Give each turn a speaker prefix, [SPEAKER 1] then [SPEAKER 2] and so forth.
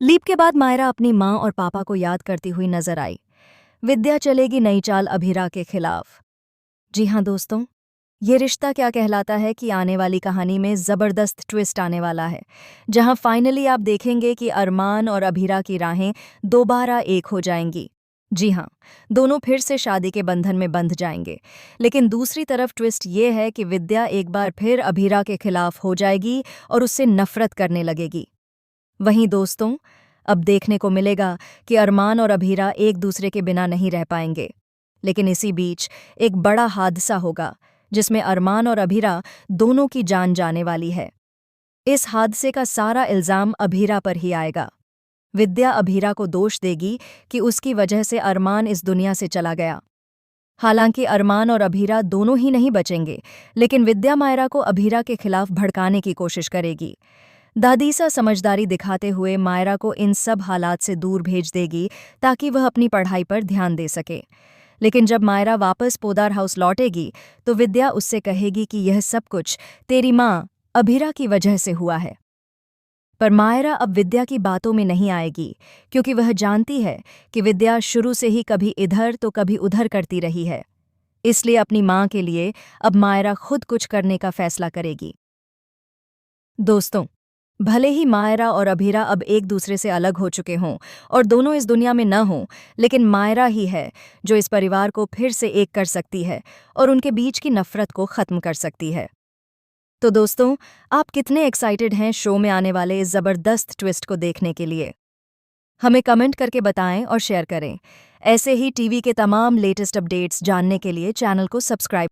[SPEAKER 1] Leap के बाद मायरा अपनी माँ और पापा को याद करती हुई नजर आई। विद्या चलेगी नई चाल अभिरा के खिलाफ। जी हाँ दोस्तों, ये रिश्ता क्या कहलाता है कि आने वाली कहानी में जबरदस्त ट्विस्ट आने वाला है, जहां फाइनली आप देखेंगे कि अरमान और अभिरा की राहें दोबारा एक हो जाएंगी। जी हाँ, दोनों फिर से शादी के बंधन में बंध जाएंगे। लेकिन दूसरी तरफ ट्विस्ट ये है कि विद्या एक बार फिर अभिरा के खिलाफ हो जाएगी और उससे नफरत करने लगेगी। वहीं दोस्तों, अब देखने को मिलेगा कि अरमान और अभीरा एक दूसरे के बिना नहीं रह पाएंगे। लेकिन इसी बीच एक बड़ा हादसा होगा जिसमें अरमान और अभीरा दोनों की जान जाने वाली है। इस हादसे का सारा इल्जाम अभीरा पर ही आएगा। विद्या अभीरा को दोष देगी कि उसकी वजह से अरमान इस दुनिया से चला गया। हालांकि अरमान और अभीरा दोनों ही नहीं बचेंगे, लेकिन विद्या मायरा को अभीरा के खिलाफ भड़काने की कोशिश करेगी। दादीसा समझदारी दिखाते हुए मायरा को इन सब हालात से दूर भेज देगी ताकि वह अपनी पढ़ाई पर ध्यान दे सके। लेकिन जब मायरा वापस पोदार हाउस लौटेगी तो विद्या उससे कहेगी कि यह सब कुछ तेरी माँ अभीरा की वजह से हुआ है। पर मायरा अब विद्या की बातों में नहीं आएगी, क्योंकि वह जानती है कि विद्या शुरू से ही कभी इधर तो कभी उधर करती रही है। इसलिए अपनी माँ के लिए अब मायरा खुद कुछ करने का फैसला करेगी। दोस्तों, भले ही मायरा और अभीरा अब एक दूसरे से अलग हो चुके हों और दोनों इस दुनिया में न हों, लेकिन मायरा ही है जो इस परिवार को फिर से एक कर सकती है और उनके बीच की नफरत को खत्म कर सकती है। तो दोस्तों, आप कितने एक्साइटेड हैं शो में आने वाले इस जबरदस्त ट्विस्ट को देखने के लिए? हमें कमेंट करके बताएं और शेयर करें। ऐसे ही टीवी के तमाम लेटेस्ट अपडेट्स जानने के लिए चैनल को सब्सक्राइब